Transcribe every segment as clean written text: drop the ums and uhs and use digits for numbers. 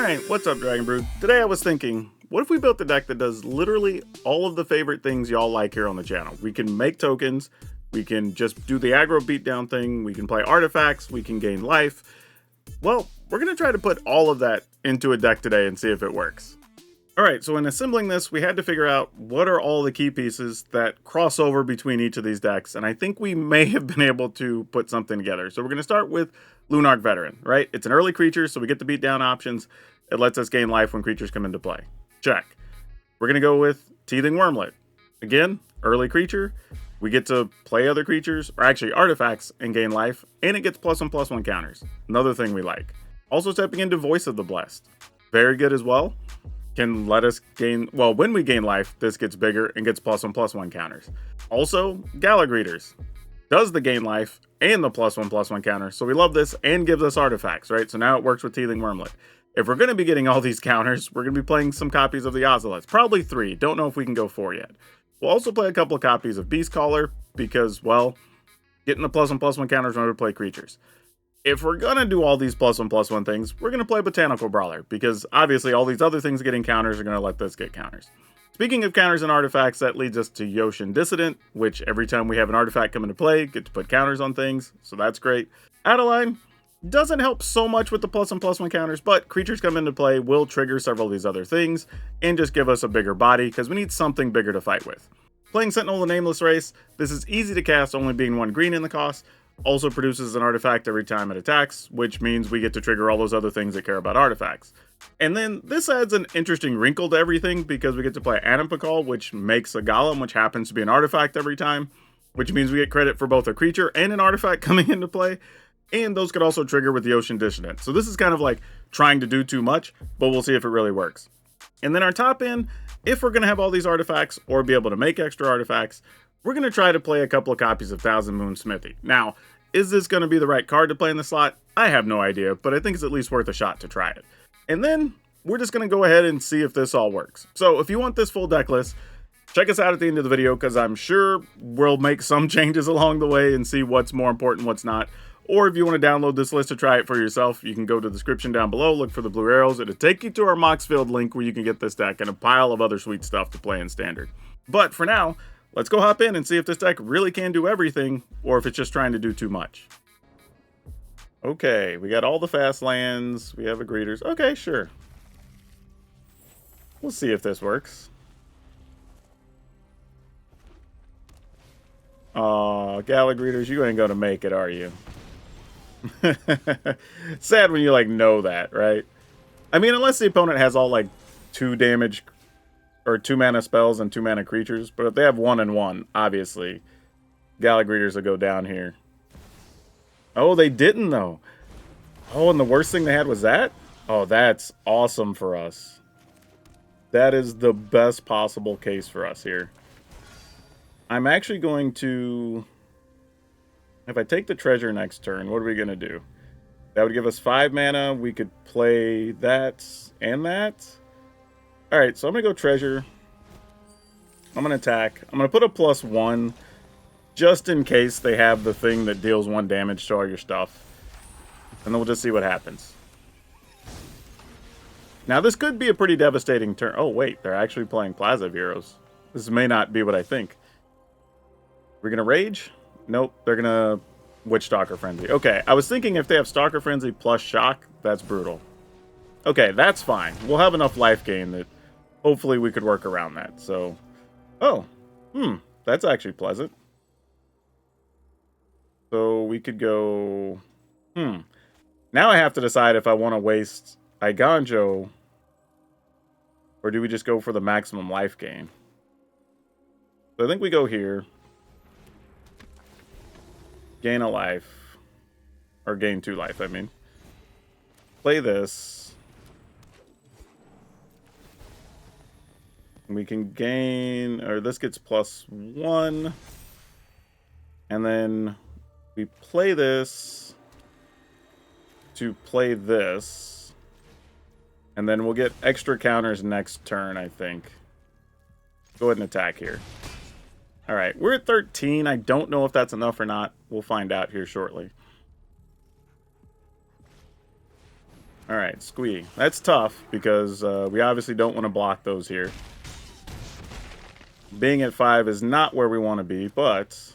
Alright, what's up, Dragon Brood? Today I was thinking, what if we built a deck that does literally all of the favorite things y'all like here on the channel? We can make tokens, we can just do the aggro beatdown thing, we can play artifacts, we can gain life. Well, we're going to try to put all of that into a deck today and see if it works. Alright, so in assembling this, we had to figure out what are all the key pieces that cross over between each of these decks, and I think we may have been able to put something together. So we're going to start with Lunarch Veteran, right? It's an early creature, so we get the beatdown options. It lets us gain life when creatures come into play. Check. We're going to go with Teething Wormlet. Again, early creature. We get to play other creatures, or actually artifacts, and gain life, and it gets +1/+1 counters. Another thing we like. Also stepping into Voice of the Blessed. Very good as well. Can let us gain, well, when we gain life, this gets bigger and gets +1/+1 counters. Also, Galagreeters. Does the gain life and the +1/+1 counter. So we love this and gives us artifacts, right? So now it works with Teething Wormlet. If we're going to be getting all these counters, we're going to be playing some copies of the Ozolets. Probably 3. Don't know if we can go 4 yet. We'll also play a couple of copies of Beastcaller because, well, getting the +1/+1 counters in order to play creatures. If we're going to do all these +1/+1 things, we're going to play Botanical Brawler because obviously all these other things getting counters are going to let this get counters. Speaking of counters and artifacts, that leads us to Yoshin Dissident, which every time we have an artifact come into play, get to put counters on things, so that's great. Adeline doesn't help so much with the +1/+1 counters, but creatures come into play will trigger several of these other things and just give us a bigger body because we need something bigger to fight with. Playing Sentinel the Nameless Race, this is easy to cast, only being 1 green in the cost. Also produces an artifact every time it attacks, which means we get to trigger all those other things that care about artifacts. And then this adds an interesting wrinkle to everything because we get to play Animpakal, which makes a Golem, which happens to be an artifact every time, which means we get credit for both a creature and an artifact coming into play. And those could also trigger with the Yoshin Dissident. So this is kind of like trying to do too much, but we'll see if it really works. And then our top end, if we're going to have all these artifacts or be able to make extra artifacts, we're going to try to play a couple of copies of Thousand Moon Smithy. Now, is this going to be the right card to play in the slot? I have no idea, but I think it's at least worth a shot to try it. And then we're just going to go ahead and see if this all works. So if you want this full deck list, check us out at the end of the video because I'm sure we'll make some changes along the way and see what's more important, what's not. Or if you want to download this list to try it for yourself, you can go to the description down below, look for the blue arrows. It'll take you to our Moxfield link where you can get this deck and a pile of other sweet stuff to play in Standard. But for now, let's go hop in and see if this deck really can do everything or if it's just trying to do too much. Okay, we got all the fast lands. We have a Greeters. Okay, sure. We'll see if this works. Aw, Galagreeters, you ain't gonna make it, are you? Sad when you, like, know that, right? I mean, unless the opponent has all, like, 2 damage or 2 mana spells and 2 mana creatures, but if they have 1 and 1, obviously, Galagreeters will go down here. Oh, they didn't, though. Oh, and the worst thing they had was that? Oh, that's awesome for us. That is the best possible case for us here. I'm actually going to... If I take the treasure next turn, what are we going to do? That would give us 5 mana. We could play that and that. Alright, so I'm going to go treasure. I'm going to attack. I'm going to put a +1 just in case they have the thing that deals 1 damage to all your stuff. And then we'll just see what happens. Now, this could be a pretty devastating turn. Oh, wait. They're actually playing Plaza Heroes. This may not be what I think. We're going to Rage? Nope. They're going to Witch Stalker Frenzy. Okay, I was thinking if they have Stalker Frenzy plus Shock, that's brutal. Okay, that's fine. We'll have enough life gain that hopefully we could work around that. So, oh, that's actually pleasant. So we could go, Now I have to decide if I want to waste Iganjo or do we just go for the maximum life gain. So I think we go here. Gain a life. Or gain 2 life, I mean. Play this. We can gain, or this gets +1. And then we play this to play this. And then we'll get extra counters next turn, I think. Go ahead and attack here. Alright, we're at 13. I don't know if that's enough or not. We'll find out here shortly. Alright, Squee. That's tough because we obviously don't want to block those here. Being at 5 is not where we want to be, but...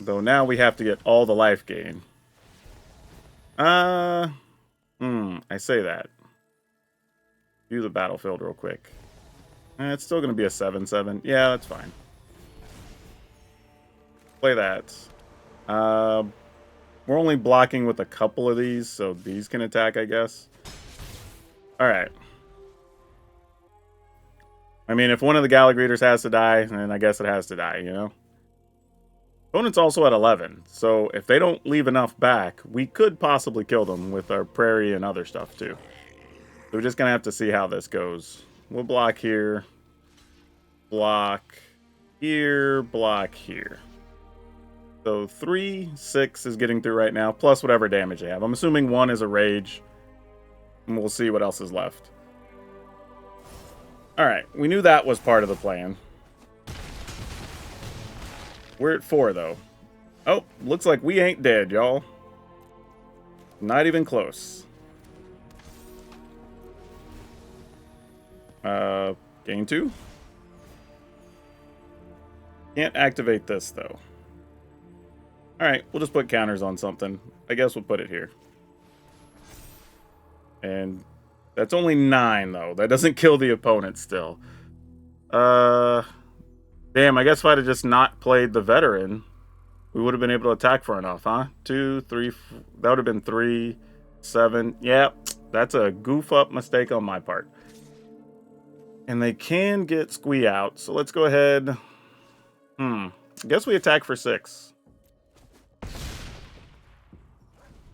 Though now we have to get all the life gain. I say that. View the battlefield real quick. It's still going to be a 7/7. Yeah, that's fine. Play that. We're only blocking with a couple of these, so these can attack, I guess. Alright. I mean, if one of the Gallagrators has to die, then I guess it has to die, you know? Opponent's also at 11, so if they don't leave enough back, we could possibly kill them with our Prairie and other stuff, too. So we're just going to have to see how this goes. We'll block here. Block here. Block here. So 3, 6 is getting through right now, plus whatever damage they have. I'm assuming 1 is a Rage, and we'll see what else is left. Alright, we knew that was part of the plan. We're at 4, though. Oh, looks like we ain't dead, y'all. Not even close. Gain 2? Can't activate this, though. Alright, we'll just put counters on something. I guess we'll put it here. And that's only 9, though. That doesn't kill the opponent still. Damn, I guess if I'd have just not played the veteran, we would have been able to attack for enough, huh? 2, 3, that would have been 3, 7. Yep, that's a goof-up mistake on my part. And they can get Squee out, so let's go ahead. I guess we attack for 6.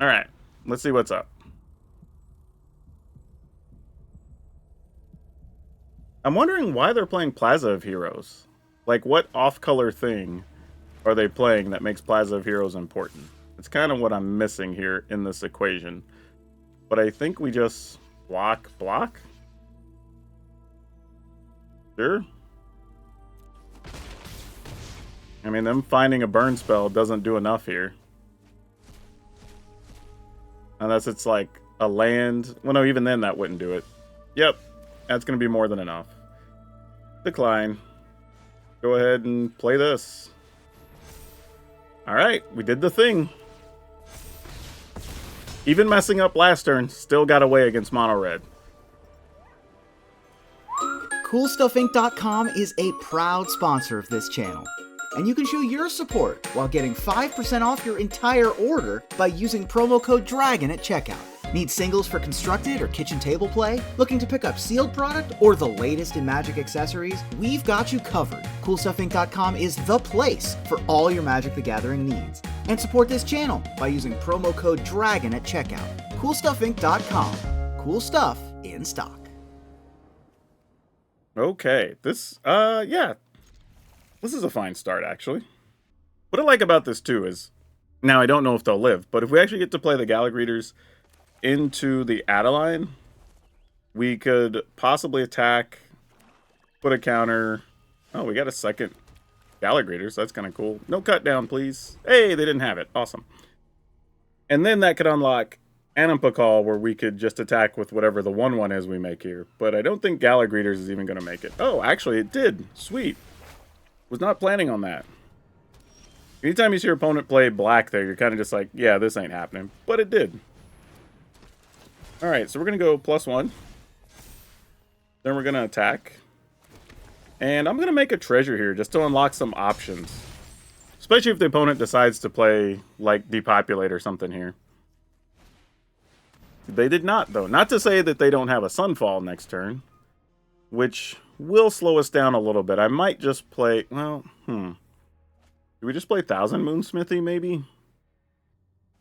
Alright, let's see what's up. I'm wondering why they're playing Plaza of Heroes. Like, what off-color thing are they playing that makes Plaza of Heroes important? It's kind of what I'm missing here in this equation. But I think we just block. Sure. I mean, them finding a burn spell doesn't do enough here. Unless it's like a land. Well, no, even then that wouldn't do it. Yep, that's going to be more than enough. Decline. Go ahead and play this. Alright, we did the thing. Even messing up last turn, still got away against Mono Red. CoolStuffInc.com is a proud sponsor of this channel. And you can show your support while getting 5% off your entire order by using promo code DRAGON at checkout. Need singles for constructed or kitchen table play? Looking to pick up sealed product or the latest in Magic accessories? We've got you covered. CoolStuffInc.com is the place for all your Magic the Gathering needs. And support this channel by using promo code DRAGON at checkout. CoolStuffInc.com. Cool stuff in stock. Okay, this, yeah. This is a fine start, actually. What I like about this, too, is... Now, I don't know if they'll live, but if we actually get to play the Gallagrators into the Adeline, we could possibly attack, put a counter. Oh, we got a second Gallagrators. That's kind of cool. No cut down, please. Hey, they didn't have it. Awesome. And then that could unlock Anampakal, where we could just attack with whatever the 1/1 is we make here. But I don't think Gallagrators is even going to make it. Oh, actually, it did. Sweet. Was not planning on that. Anytime you see your opponent play black there, you're kind of just like, yeah, this ain't happening. But it did. Alright, so we're going to go +1. Then we're going to attack. And I'm going to make a treasure here just to unlock some options. Especially if the opponent decides to play, like, Depopulate or something here. They did not, though. Not to say that they don't have a Sunfall next turn. Which will slow us down a little bit. I might just play... Well, Do we just play 1000 Moonsmithy, maybe?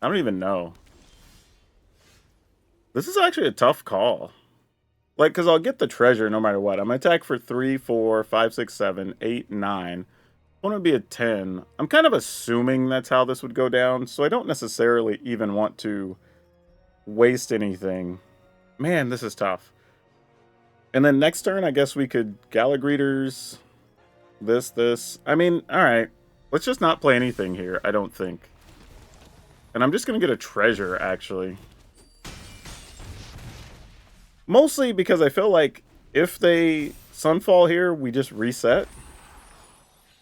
I don't even know. This is actually a tough call. Like, because I'll get the treasure no matter what. I'm going to attack for 3, 4, 5, 6, 7, 8, 9. I want to be a 10. I'm kind of assuming that's how this would go down, so I don't necessarily even want to waste anything. Man, this is tough. And then next turn, I guess we could Gallagrators, this. I mean, alright. Let's just not play anything here, I don't think. And I'm just going to get a treasure, actually. Mostly because I feel like if they Sunfall here, we just reset.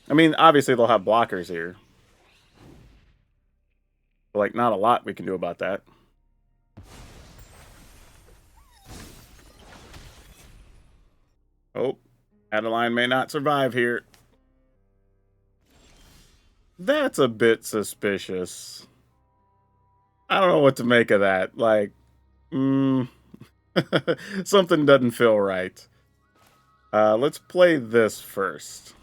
I mean, obviously they'll have blockers here. But, like, not a lot we can do about that. Oh, Adeline may not survive here. That's a bit suspicious. I don't know what to make of that. Like, something doesn't feel right. Let's play this first.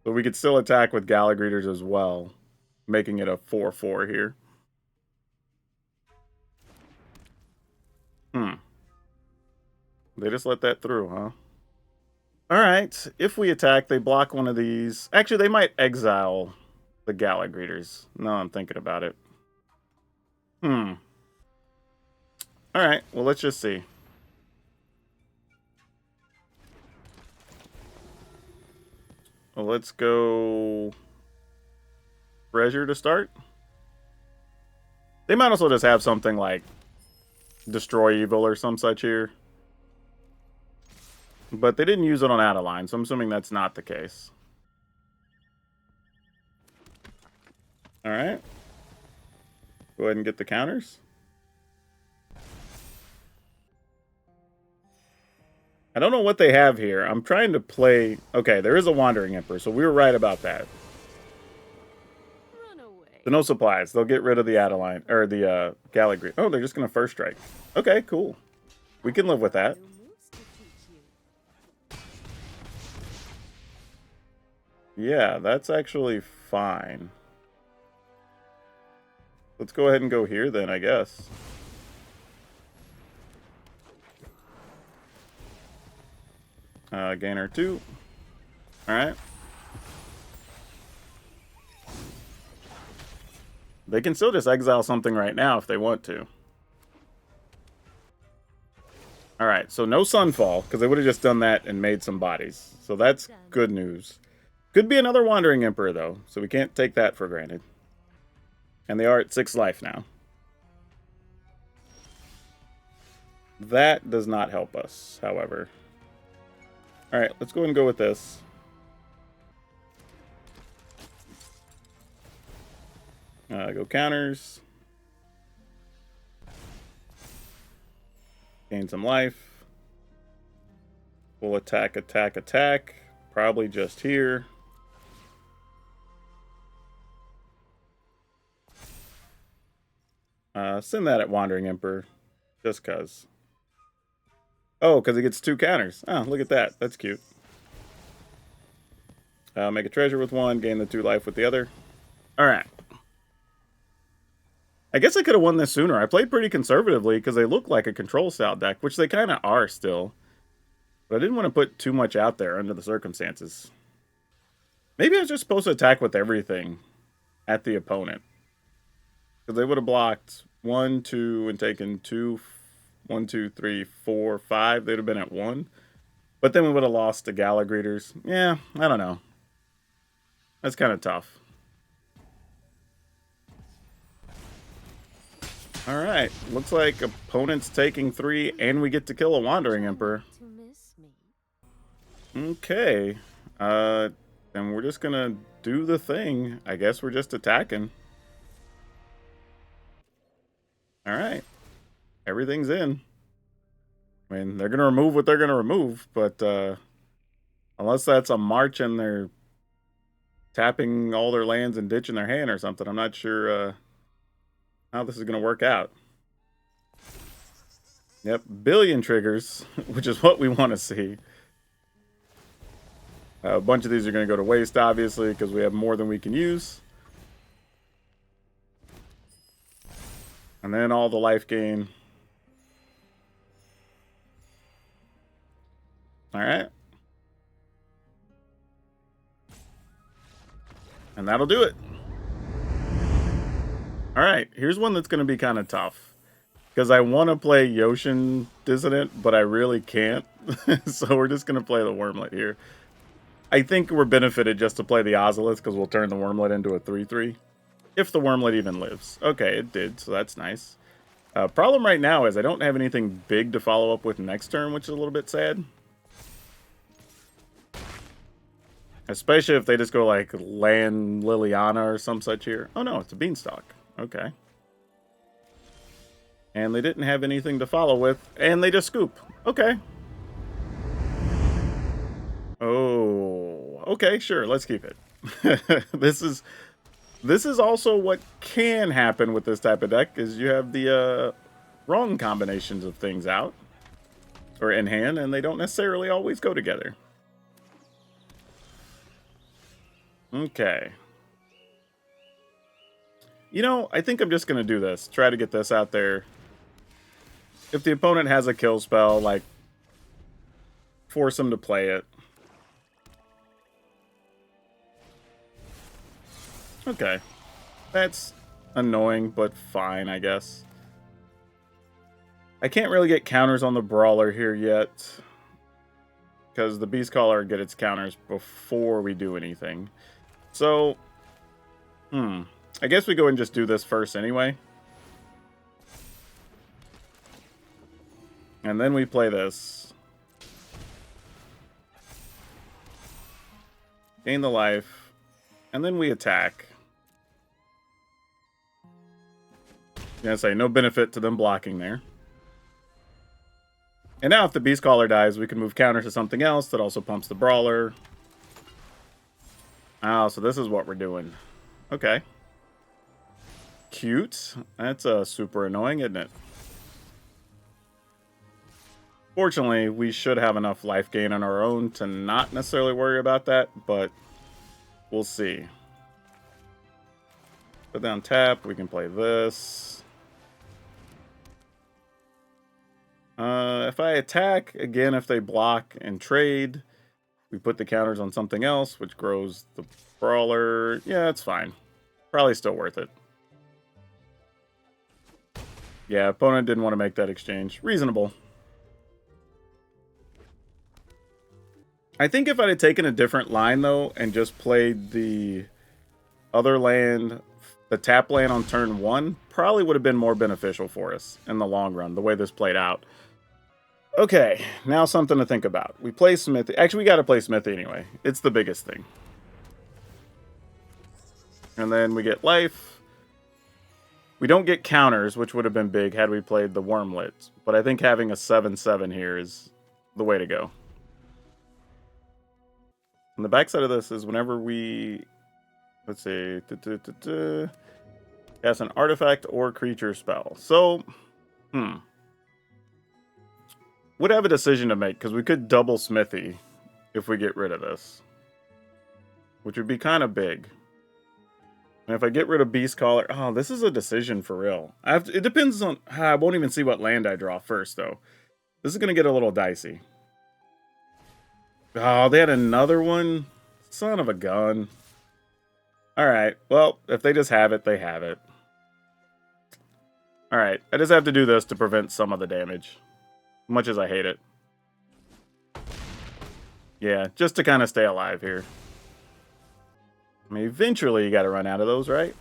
But we could still attack with Gallagreeters as well, making it a 4-4 here. They just let that through, huh? Alright, if we attack, they block one of these. Actually, they might exile the Gallagreeters. No, I'm thinking about it. Alright, well, let's just see. Well, let's go treasure to start. They might also just have something like destroy evil or some such here. But they didn't use it on Adeline, so I'm assuming that's not the case. Alright. Go ahead and get the counters. I don't know what they have here. I'm trying to play... Okay, there is a Wandering Emperor, so we were right about that. Run away. So no supplies. They'll get rid of the Adeline, or the Gallagher. Oh, they're just going to first strike. Okay, cool. We can live with that. Yeah, that's actually fine. Let's go ahead and go here then, I guess. Gainer 2. Alright. They can still just exile something right now if they want to. Alright, so no Sunfall, because they would have just done that and made some bodies. So that's good news. Could be another Wandering Emperor, though, so we can't take that for granted. And they are at 6 life now. That does not help us, however. Alright, let's go ahead and go with this. Go counters. Gain some life. We'll attack, attack, attack. Probably just here. Send that at Wandering Emperor. Just cuz. Oh, because it gets 2 counters. Oh, look at that. That's cute. Make a treasure with one, gain the 2 life with the other. Alright. I guess I could have won this sooner. I played pretty conservatively because they look like a control style deck, which they kind of are still. But I didn't want to put too much out there under the circumstances. Maybe I was just supposed to attack with everything at the opponent. Because they would have blocked 1, 2, and taken 2, 1, 2, 3, 4, 5. They'd have been at 1. But then we would have lost to Gallagreeters. Yeah, I don't know. That's kind of tough. Alright, looks like opponent's taking 3, and we get to kill a Wandering Emperor. Okay. Then we're just gonna do the thing. I guess we're just attacking. Alright. Everything's in. I mean, they're gonna remove what they're gonna remove, but unless that's a march and they're tapping all their lands and ditching their hand or something, I'm not sure how this is gonna work out. Yep, billion triggers, which is what we want to see. A bunch of these are going to go to waste, obviously, because we have more than we can use. And then all the life gain. Alright. And that'll do it. Alright, here's one that's going to be kind of tough. Because I want to play Yoshin Dissident, but I really can't. So we're just going to play the Wormlet here. I think we're benefited just to play the Ozolith, because we'll turn the Wormlet into a 3-3. If the wormlet even lives. Okay, it did, so that's nice. Problem right now is I don't have anything big to follow up with next turn, which is a little bit sad. Especially if they just go like land Liliana or some such here. Oh no, it's a beanstalk. Okay. And they didn't have anything to follow with, and they just scoop. Okay. Oh, okay, sure, let's keep it. This is also what can happen with this type of deck, is you have the wrong combinations of things out or in hand, and they don't necessarily always go together. Okay. You know, I think I'm just going to do this. Try to get this out there. If the opponent has a kill spell, like, force them to play it. Okay. That's annoying, but fine, I guess. I can't really get counters on the Brawler here yet, because the Beast Caller get its counters before we do anything. So, I guess we go and just do this first anyway. And then we play this. Gain the life. And then we attack. I'm gonna say no benefit to them blocking there. And now if the Beast Caller dies, we can move counter to something else that also pumps the Brawler. Oh, so this is what we're doing. Okay. Cute. That's super annoying, isn't it? Fortunately, we should have enough life gain on our own to not necessarily worry about that, but we'll see. Put down tap, we can play this. If I attack, again, if they block and trade, we put the counters on something else, which grows the Brawler. Yeah, it's fine. Probably still worth it. Yeah, opponent didn't want to make that exchange. Reasonable. I think if I'd have taken a different line, though, and just played the other land, the tap land on turn 1, probably would have been more beneficial for us in the long run, the way this played out. Okay, now something to think about. We play Smithy. Actually, we got to play Smithy anyway. It's the biggest thing. And then we get life. We don't get counters, which would have been big had we played the Wormlet. But I think having a 7/7 here is the way to go. And the backside of this is whenever we, let's see, cast an artifact or creature spell. So, would have a decision to make, because we could double Smithy if we get rid of this, which would be kind of big. And if I get rid of Beast Caller, oh, this is a decision for real. It depends on, I won't even see what land I draw first, though. This is going to get a little dicey. Oh, they had another one? Son of a gun. Alright, well, if they just have it, they have it. Alright, I just have to do this to prevent some of the damage. Much as I hate it. Yeah, just to kind of stay alive here. I mean, eventually you got to run out of those, right?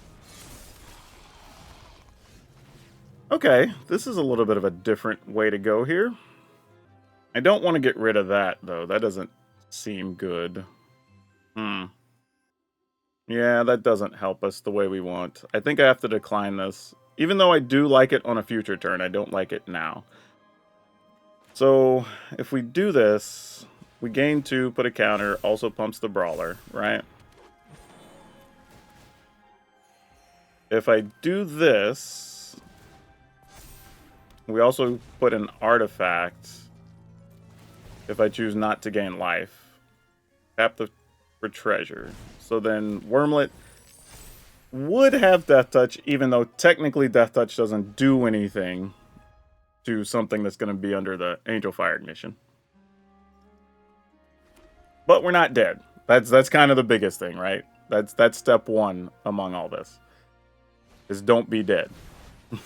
Okay, this is a little bit of a different way to go here. I don't want to get rid of that, though. That doesn't seem good. Yeah, that doesn't help us the way we want. I think I have to decline this. Even though I do like it on a future turn, I don't like it now. So, if we do this, we gain 2, put a counter, also pumps the Brawler, right? If I do this, we also put an artifact if I choose not to gain life. Tap for treasure. So then Wormlet would have Death Touch, even though technically Death Touch doesn't do anything to something that's going to be under the Angel Fire Ignition. But we're not dead. That's kind of the biggest thing, right? That's step 1 among all this. Is don't be dead.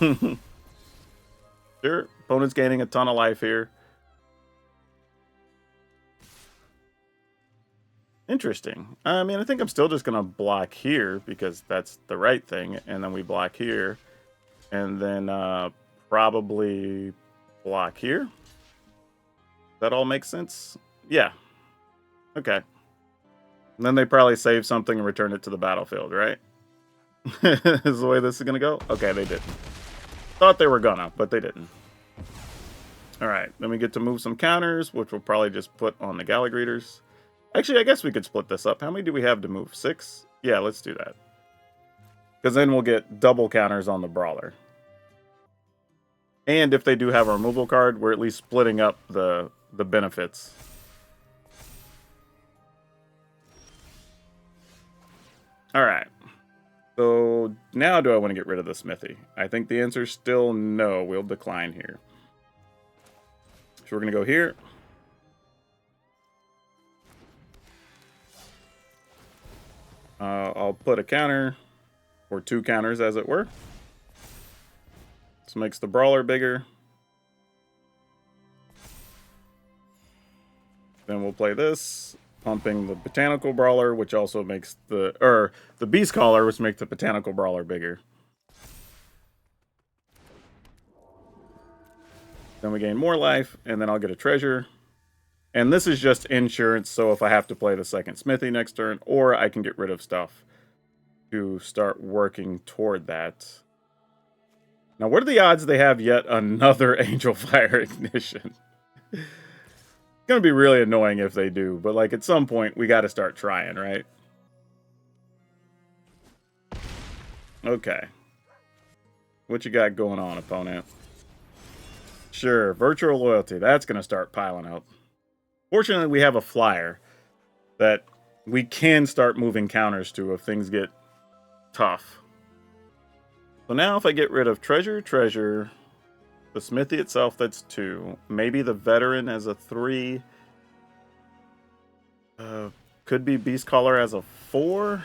Sure, opponent's gaining a ton of life here. Interesting. I mean, I think I'm still just going to block here because that's the right thing. And then we block here. And then probably block here. That all makes sense? Yeah. Okay. And then they probably save something and return it to the battlefield, right? Is the way this is going to go? Okay, they didn't. Thought they were gonna, but they didn't. Alright, then we get to move some counters, which we'll probably just put on the Gallagreators. Actually, I guess we could split this up. How many do we have to move? 6? Yeah, let's do that. Because then we'll get double counters on the Brawler. And if they do have a removal card, we're at least splitting up the benefits. Alright. So now do I want to get rid of the Smithy? I think the answer is still no. We'll decline here. So we're going to go here. I'll put a counter, or 2 counters as it were. This makes the Brawler bigger. Then we'll play this, pumping the Botanical Brawler, which also makes the Beast Caller, which makes the Botanical Brawler bigger. Then we gain more life, and then I'll get a treasure. And this is just insurance, so if I have to play the second Smithy next turn, or I can get rid of stuff to start working toward that. Now, what are the odds they have yet another Angel Fire Ignition? It's going to be really annoying if they do, but like at some point, we got to start trying, right? Okay. What you got going on, opponent? Sure, Virtual Loyalty. That's going to start piling up. Fortunately, we have a flyer that we can start moving counters to if things get tough. So now if I get rid of Treasure, the Smithy itself, that's 2. Maybe the Veteran as a 3. Could be Beast Caller as a 4.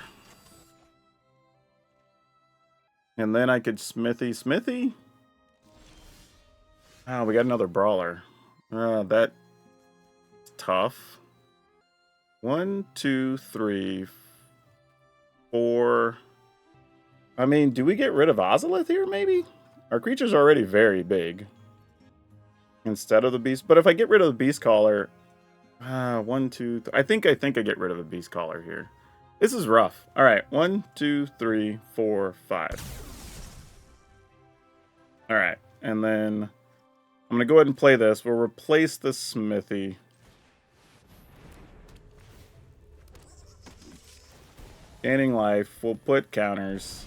And then I could Smithy. Oh, we got another Brawler. That's tough. 1, 2, 3, 4. I mean, do we get rid of Ozolith here, maybe? Our creature's already very big. Instead of the Beast. But if I get rid of the Beast Caller... 1, 2, I think I get rid of the Beast Caller here. This is rough. Alright, 1, 2, 3, 4, 5. Alright, and then... I'm going to go ahead and play this. We'll replace the Smithy. Gaining life. We'll put counters.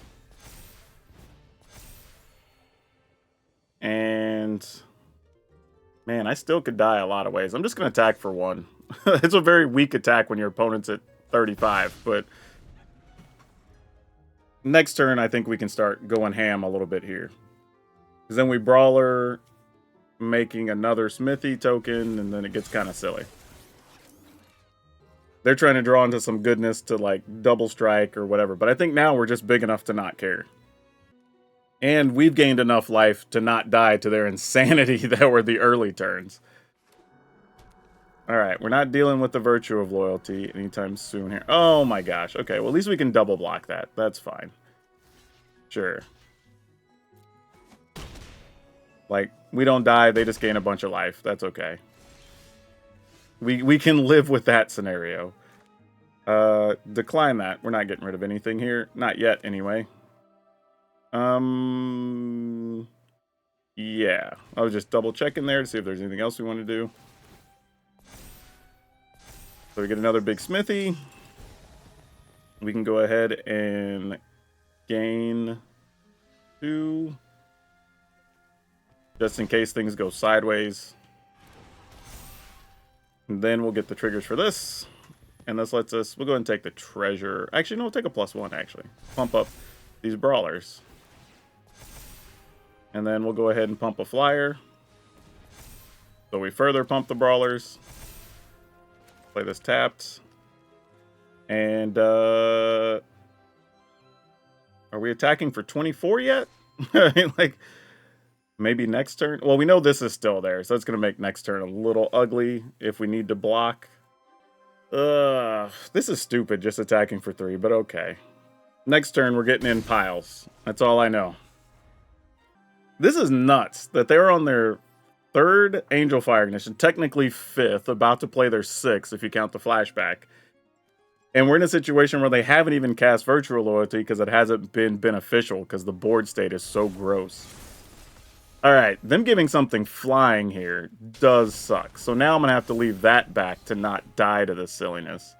And... man, I still could die a lot of ways. I'm just going to attack for 1. It's a very weak attack when your opponent's at 35, but... next turn, I think we can start going ham a little bit here. Because then we Brawler... making another Smithy token, and then it gets kind of silly. They're trying to draw into some goodness to, like, double strike or whatever, but I think now we're just big enough to not care. And we've gained enough life to not die to their insanity that were the early turns. Alright, we're not dealing with the Virtue of Loyalty anytime soon here. Oh my gosh, okay, well at least we can double block that. That's fine. Sure. Like, we don't die, they just gain a bunch of life. That's okay. We can live with that scenario. Decline that. We're not getting rid of anything here. Not yet, anyway. Yeah. I was just double checking there to see if there's anything else we want to do. So we get another big Smithy. We can go ahead and gain 2. Just in case things go sideways. And then we'll get the triggers for this. And this lets us... we'll go ahead and take the treasure. Actually, no, we'll take a +1, actually. Pump up these Brawlers. And then we'll go ahead and pump a flyer. So we further pump the Brawlers. Play this tapped. And, are we attacking for 24 yet? I mean, like... maybe next turn? Well, we know this is still there, so it's going to make next turn a little ugly if we need to block. This is stupid, just attacking for 3, but okay. Next turn, we're getting in piles. That's all I know. This is nuts that they're on their 3rd Angel Fire Ignition, technically 5th, about to play their 6th if you count the flashback. And we're in a situation where they haven't even cast Virtual Loyalty because it hasn't been beneficial because the board state is so gross. Alright, them giving something flying here does suck. So now I'm going to have to leave that back to not die to this silliness.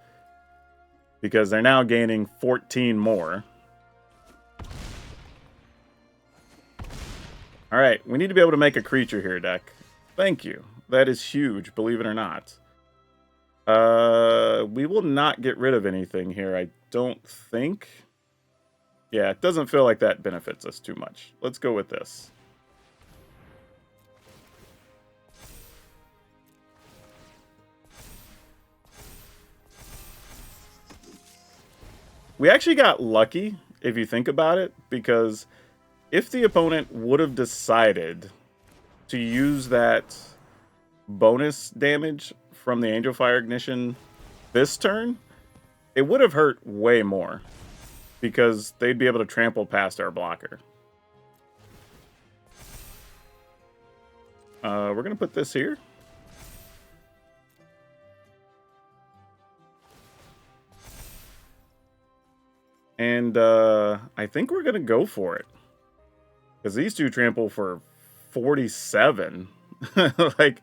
Because they're now gaining 14 more. Alright, we need to be able to make a creature here, deck. Thank you. That is huge, believe it or not. We will not get rid of anything here, I don't think. Yeah, it doesn't feel like that benefits us too much. Let's go with this. We actually got lucky, if you think about it, because if the opponent would have decided to use that bonus damage from the Angel Fire Ignition this turn, it would have hurt way more because they'd be able to trample past our blocker. We're going to put this here. And I think we're going to go for it. Because these two trample for 47. Like,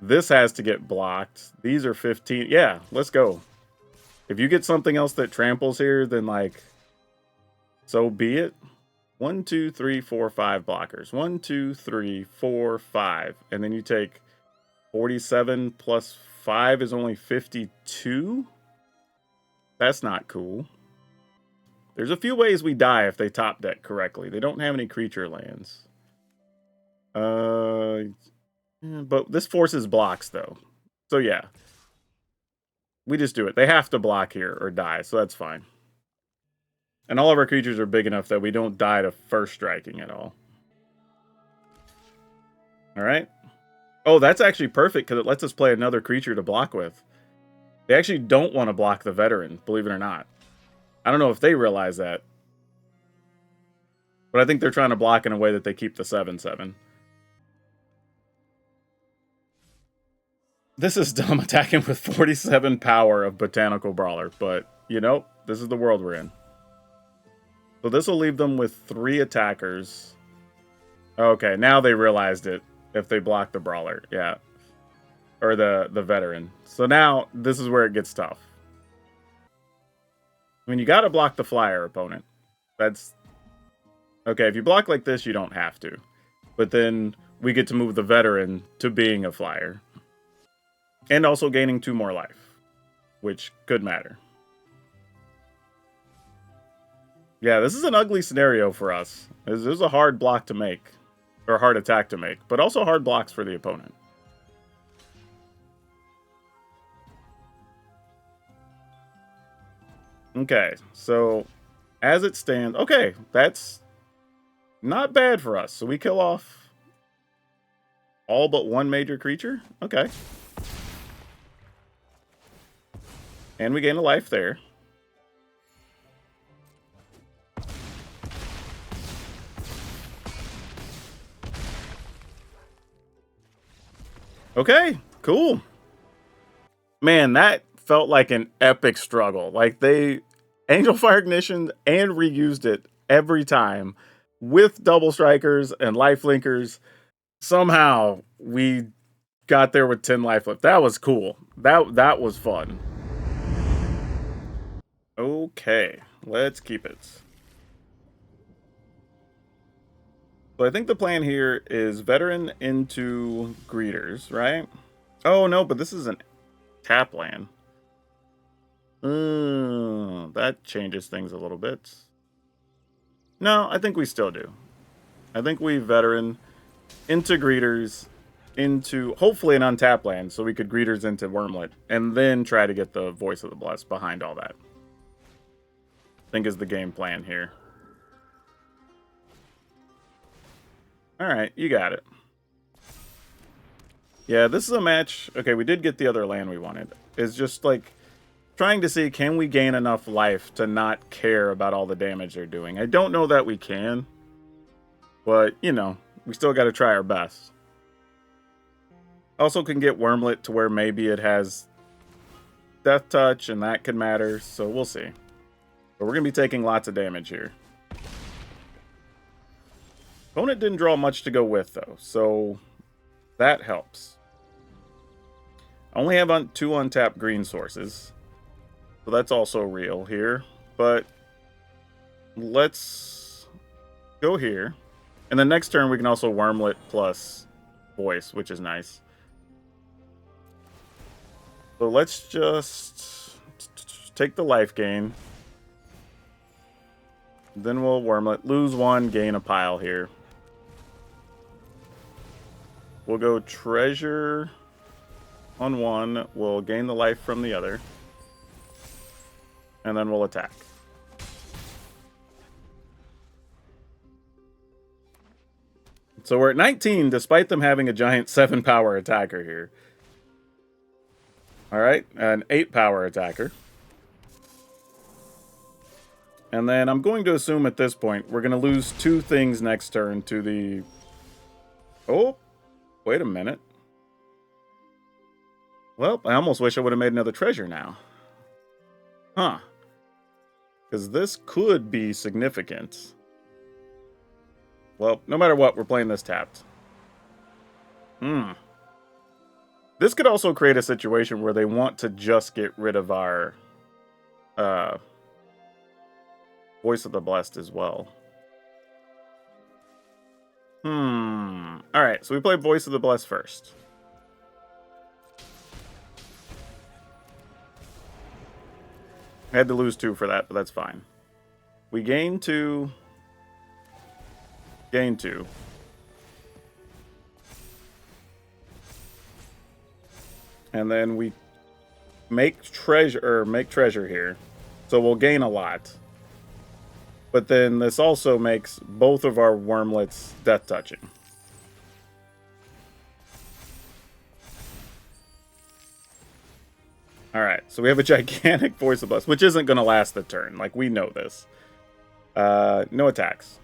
this has to get blocked. These are 15. Yeah, let's go. If you get something else that tramples here, then, like, so be it. 1, 2, 3, 4, 5 blockers. 1, 2, 3, 4, 5. And then you take 47 plus 5 is only 52? That's not cool. There's a few ways we die if they top deck correctly. They don't have any creature lands. But this forces blocks, though. So, yeah. We just do it. They have to block here or die, so that's fine. And all of our creatures are big enough that we don't die to first striking at all. Alright. Oh, that's actually perfect because it lets us play another creature to block with. They actually don't want to block the veteran, believe it or not. I don't know if they realize that. But I think they're trying to block in a way that they keep the 7/7. This is dumb attacking with 47 power of Botanical Brawler, but, you know, this is the world we're in. So this will leave them with 3 attackers. Okay, now they realized it if they block the Brawler, yeah. Or the veteran. So now, this is where it gets tough. I mean, you gotta block the flyer, opponent. That's... Okay, if you block like this, you don't have to. But then, we get to move the veteran to being a flyer. And also gaining 2 more life. Which could matter. Yeah, this is an ugly scenario for us. This is a hard block to make. Or hard attack to make. But also hard blocks for the opponent. Okay, so as it stands... Okay, that's not bad for us. So we kill off all but 1 major creature? Okay. And we gain a life there. Okay, cool. Man, that felt like an epic struggle. Like, they Angel Fire Ignition and reused it every time with double strikers and life linkers. Somehow we got there with 10 life left. That was cool. That was fun. Okay, let's keep it. So I think the plan here is veteran into greeters, right? Oh no, but this is an tap land. That changes things a little bit. No, I think we still do. I think we veteran into greeters into hopefully an untap land, so we could greeters into Wormlet, and then try to get the Voice of the Blessed behind all that. I think is the game plan here. Alright, you got it. Yeah, this is a match... Okay, we did get the other land we wanted. It's just like... trying to see, can we gain enough life to not care about all the damage they're doing? I don't know that we can. But, you know, we still got to try our best. Also can get Wormlet to where maybe it has Death Touch, and that could matter, so we'll see. But we're going to be taking lots of damage here. Opponent didn't draw much to go with, though, so that helps. I only have 2 untapped green sources, so that's also real here. But let's go here. And the next turn we can also Wormlet plus Voice, which is nice. So let's just take the life gain. Then we'll Wormlet. Lose 1, gain a pile here. We'll go Treasure on 1. We'll gain the life from the other. And then we'll attack. So we're at 19, despite them having a giant 7-power attacker here. Alright, an 8-power attacker. And then I'm going to assume at this point, we're going to lose 2 things next turn to the... Oh, wait a minute. Well, I almost wish I would have made another treasure now. Huh. Because this could be significant. Well, no matter what, we're playing this tapped. This could also create a situation where they want to just get rid of our Voice of the Blessed as well. Alright, so we play Voice of the Blessed first. I had to lose 2 for that, but that's fine. We gain 2. Gain 2. And then we make treasure here. So we'll gain a lot. But then this also makes both of our Wormlets death touching. Alright, so we have a gigantic Voice of Bless, which isn't going to last the turn. Like, we know this. No attacks.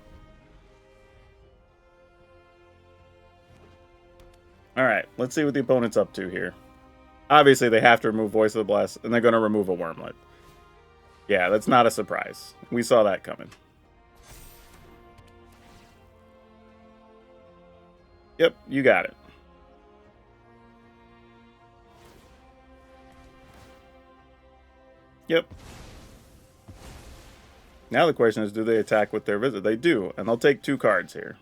Alright, let's see what the opponent's up to here. Obviously, they have to remove Voice of the Blessed, and they're going to remove a Wormlet. Yeah, that's not a surprise. We saw that coming. Yep, you got it. Yep. Now the question is, do they attack with their visit? They do, and they'll take 2 cards here.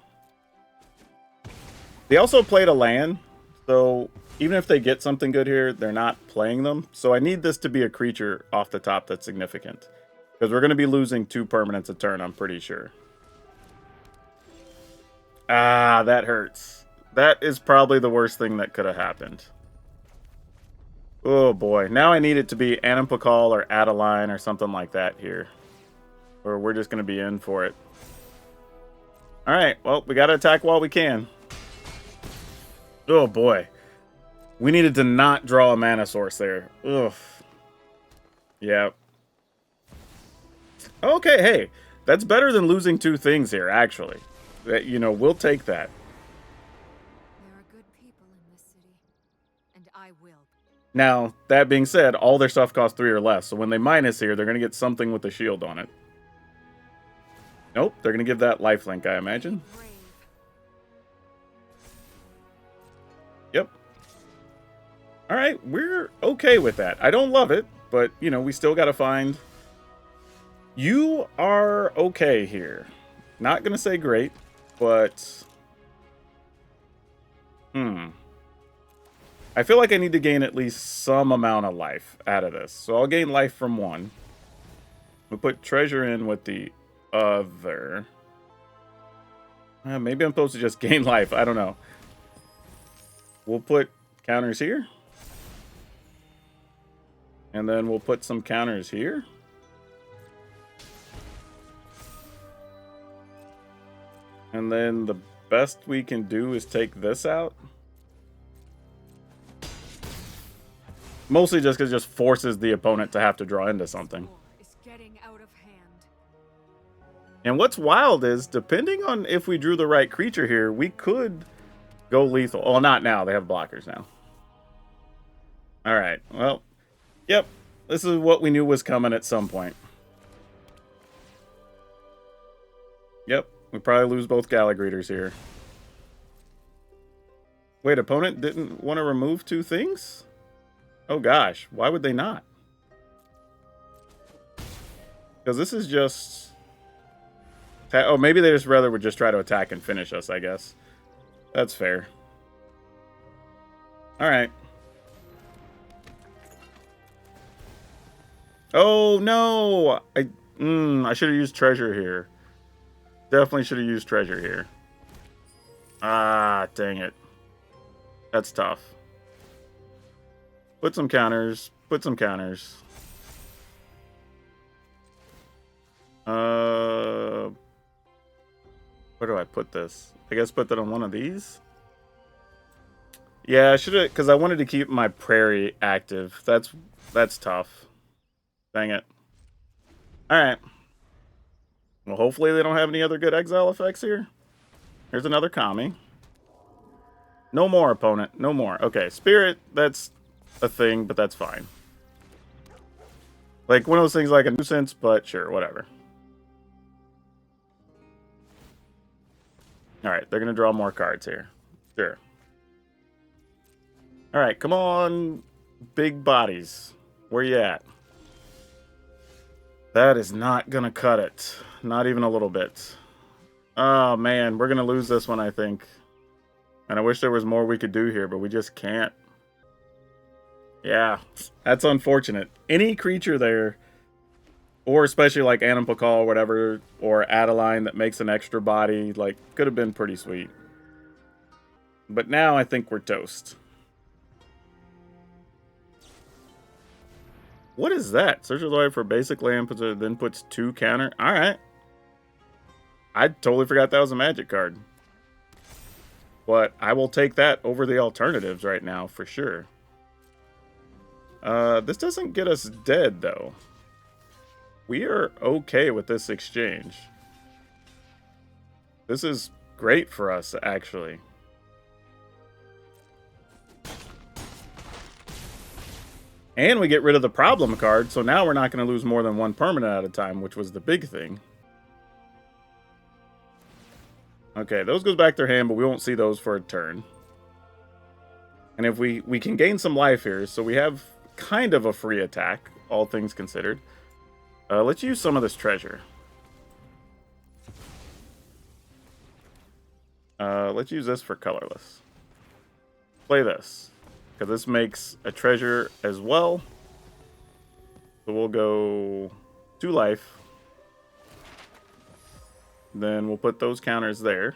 They also played a land, so even if they get something good here, they're not playing them. So I need this to be a creature off the top that's significant. Because we're going to be losing 2 permanents a turn, I'm pretty sure. Ah, that hurts. That is probably the worst thing that could have happened. Oh boy, now I need it to be Animpakal or Adeline or something like that here. Or we're just going to be in for it. Alright, well, we got to attack while we can. Oh boy. We needed to not draw a mana source there. Ugh. Yeah. Okay, hey. That's better than losing 2 things here, actually. That, you know, we'll take that. There are good people in this city, and I will. Now, that being said, all their stuff costs 3 or less, so when they minus here, they're going to get something with a shield on it. Nope, they're going to give that lifelink, I imagine. Yep. Alright, we're okay with that. I don't love it, but, you know, we still got to find... You are okay here. Not going to say great, but... I feel like I need to gain at least some amount of life out of this. So I'll gain life from 1. We'll put treasure in with the other. Maybe I'm supposed to just gain life. I don't know. We'll put counters here. And then we'll put some counters here. And then the best we can do is take this out. Mostly just because it just forces the opponent to have to draw into something. Is getting out of hand. And what's wild is, depending on if we drew the right creature here, we could go lethal. Well, not now. They have blockers now. All right. Well, yep. This is what we knew was coming at some point. Yep. We probably lose both Gallagreeters here. Wait, opponent didn't want to remove 2 things? Oh gosh, why would they not? Because this is just... Oh, maybe they just rather would just try to attack and finish us, I guess. That's fair. Alright. Oh, no! I should have used treasure here. Definitely should have used treasure here. Ah, dang it. That's tough. Put some counters. Put some counters. Where do I put this? I guess put that on one of these? Yeah, I should have, because I wanted to keep my prairie active. That's tough. Dang it. Alright. Well, hopefully they don't have any other good exile effects here. Here's another Kami. No more, opponent. No more. Okay, Spirit, that's a thing, but that's fine. Like, one of those things like a nuisance, but sure, whatever. Alright, they're going to draw more cards here. Sure. Alright, come on, big bodies. Where you at? That is not going to cut it. Not even a little bit. Oh, man, we're going to lose this one, I think. And I wish there was more we could do here, but we just can't. Yeah, that's unfortunate. Any creature there, or especially like Animal Call or whatever, or Adeline that makes an extra body, like, could have been pretty sweet. But now I think we're toast. What is that? Searches away for basic land, then puts 2 counter. Alright. I totally forgot that was a magic card. But I will take that over the alternatives right now, for sure. This doesn't get us dead, though. We are okay with this exchange. This is great for us, actually. And we get rid of the problem card, so now we're not going to lose more than 1 permanent at a time, which was the big thing. Okay, those goes back to their hand, but we won't see those for a turn. And if we can gain some life here, so we have kind of a free attack, all things considered. Let's use some of this treasure. Let's use this for colorless. Play this, because this makes a treasure as well. So we'll go 2 life. Then we'll put those counters there.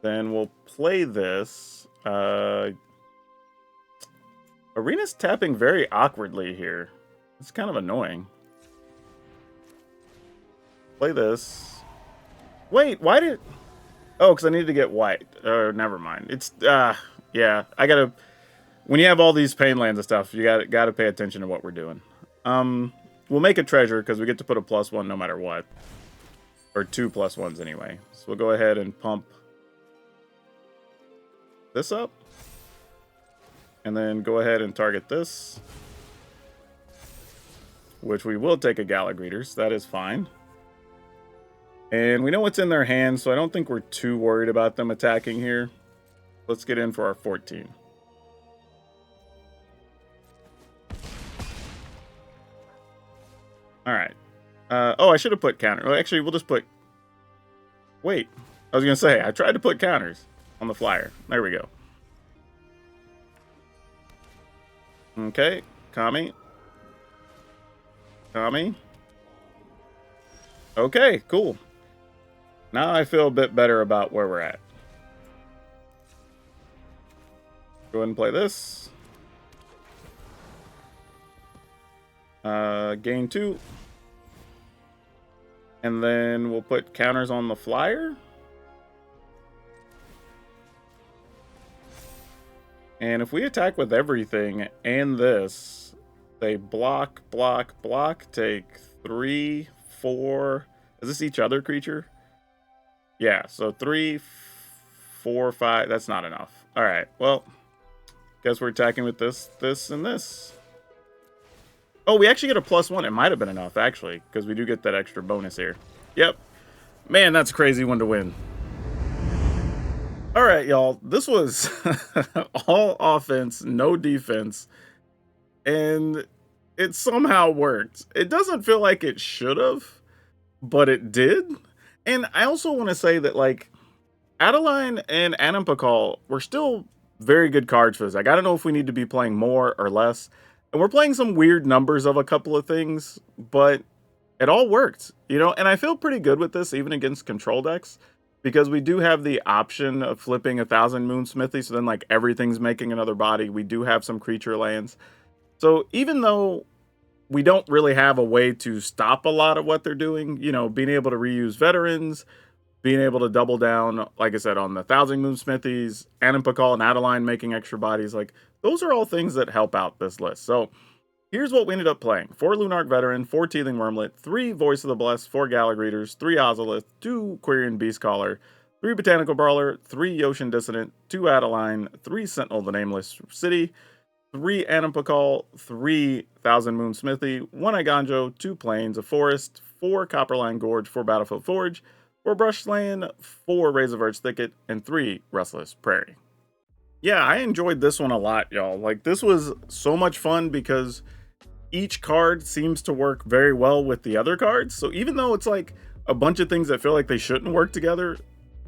Then we'll play this. Arena's tapping very awkwardly here. It's kind of annoying. Play this. Wait, why did... Oh, because I needed to get white. Never mind. It's, yeah. I gotta... When you have all these pain lands and stuff, you gotta pay attention to what we're doing. We'll make a treasure, because we get to put a +1 no matter what. Or 2 +1s anyway. So we'll go ahead and pump this up. And then go ahead and target this. Which we will take a Gallagreeters. That is fine. And we know what's in their hands, so I don't think we're too worried about them attacking here. Let's get in for our 14. Alright. Oh, I should have put counter. Well, actually, we'll just put... Wait. I was going to say, I tried to put counters on the flyer. There we go. Okay. Kami. Kami. Okay, cool. Now I feel a bit better about where we're at. Go ahead and play this. Gain 2. And then we'll put counters on the flyer. And if we attack with everything and this, they block, block, block, take 3, 4. Is this each other creature? Yeah, so 3, 4, 5. That's not enough. All right, well, guess we're attacking with this, this, and this. Oh, we actually get a +1. It might have been enough, actually, because we do get that extra bonus here. Yep. Man, that's a crazy one to win. All right, y'all. This was all offense, no defense. And it somehow worked. It doesn't feel like it should have, but it did. And I also want to say that, like, Adeline and Anampakal were still very good cards for this. Like, I don't know if we need to be playing more or less. And we're playing some weird numbers of a couple of things, but it all worked, you know? And I feel pretty good with this, even against control decks, because we do have the option of flipping 1,000 Moon Smithy, so then, like, everything's making another body. We do have some creature lands. So even though we don't really have a way to stop a lot of what they're doing, you know, being able to reuse veterans, being able to double down, like I said, on the 1,000 Moon Smithies, Anampakal and Adeline making extra bodies, like, those are all things that help out this list. So here's what we ended up playing. 4 Lunarch Veteran, 4 Teething Wormlet, 3 Voice of the Blessed, 4 Gallag Readers, 3 Ozolith, 2 Quirion Beastcaller, 3 Botanical Brawler, 3 Yoshin Dissident, 2 Adeline, 3 Sentinel of the Nameless City, 3 Anampakal, 3 1,000 Moon Smithy, 1 Iganjo, 2 Plains, a Forest, 4 Copperline Gorge, 4 Battlefield Forge, 4 Brushland, 4 Rays of Earth Thicket, and 3 Restless Prairie. Yeah, I enjoyed this one a lot, y'all. Like, this was so much fun because each card seems to work very well with the other cards. So even though it's like a bunch of things that feel like they shouldn't work together,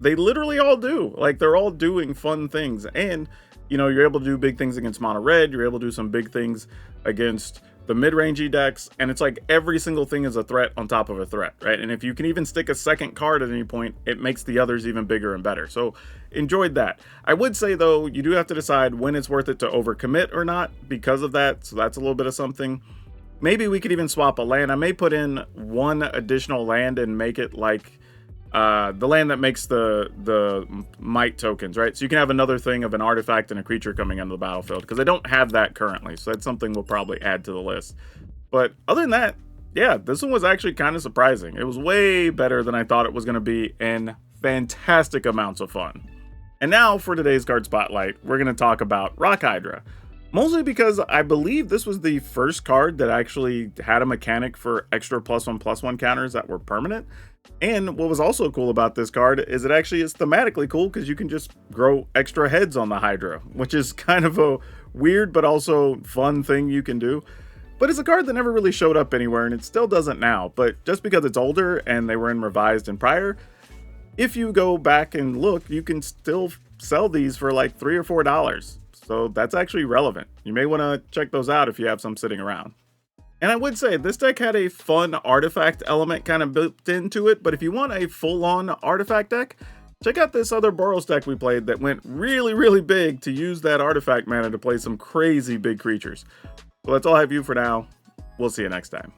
they literally all do. Like, they're all doing fun things. And, you know, you're able to do big things against mono red. You're able to do some big things against the mid-rangey decks. And it's like every single thing is a threat on top of a threat, right? And if you can even stick a second card at any point, it makes the others even bigger and better. So enjoyed that. I would say, though, you do have to decide when it's worth it to overcommit or not because of that. So that's a little bit of something. Maybe we could even swap a land. I may put in 1 additional land and make it like the land that makes the might tokens, right? So you can have another thing of an artifact and a creature coming onto the battlefield, because I don't have that currently. So that's something we'll probably add to the list. But other than that, yeah, this one was actually kind of surprising. It was way better than I thought it was going to be, and fantastic amounts of fun. And now for today's card spotlight, we're going to talk about Rock Hydra. Mostly because I believe this was the first card that actually had a mechanic for extra +1/+1 counters that were permanent. And what was also cool about this card is it actually is thematically cool because you can just grow extra heads on the Hydra, which is kind of a weird but also fun thing you can do. But it's a card that never really showed up anywhere, and it still doesn't now. But just because it's older and they were in revised and prior, if you go back and look, you can still sell these for like $3 or $4. So that's actually relevant. You may want to check those out if you have some sitting around. And I would say this deck had a fun artifact element kind of built into it, but if you want a full-on artifact deck, check out this other Boros deck we played that went really, really big to use that artifact mana to play some crazy big creatures. So that's all I have for you for now. We'll see you next time.